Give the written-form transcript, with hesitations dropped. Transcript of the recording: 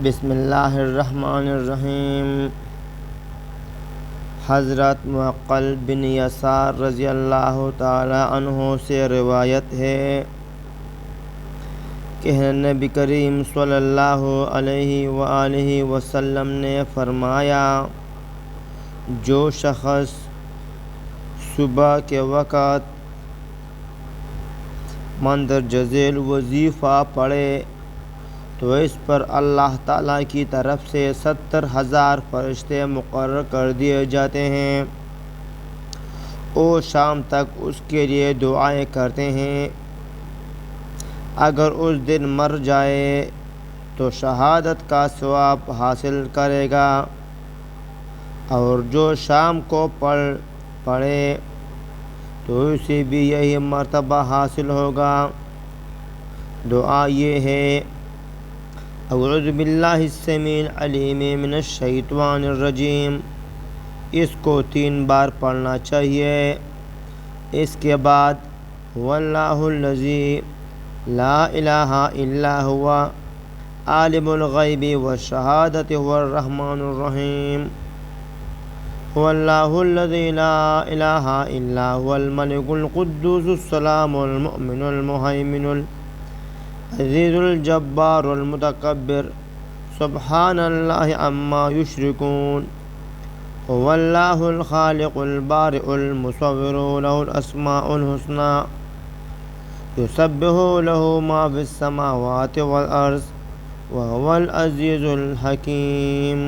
بسم اللہ الرحمن الرحیم۔ حضرت معقل بن یسار رضی اللہ تعالی عنہ سے روایت ہے کہ نبی کریم صلی اللہ علیہ وآلہ وسلم نے فرمایا، جو شخص صبح کے وقت مندرجہ ذیل وظیفہ پڑھے تو اس پر اللہ تعالیٰ کی طرف سے 70,000 فرشتے مقرر کر دیے جاتے ہیں اور شام تک اس کے لیے دعائیں کرتے ہیں۔ اگر اس دن مر جائے تو شہادت کا ثواب حاصل کرے گا، اور جو شام کو پڑھے تو اسے بھی یہی مرتبہ حاصل ہوگا۔ دعا یہ ہے: اعوذ باللہ السمیع العلیم من الشیطان الرجیم۔ اس کو 3 بار پڑھنا چاہیے۔ اس کے بعد واللہ الذی لا الہ الا هو عالم الغیب والشہادۃ هو الرحمن الرحیم۔ واللہ الذی لا الہ الا هو الملک القدوس السلام المؤمن المہیمن العزیز الجبار المتکبر سبحان اللہ عما یشرکون۔ واللہ الخالق البارئ المصور له الاسماء الحسنى یسبح له ما فی السماوات والارض وهو العزیز الحکیم۔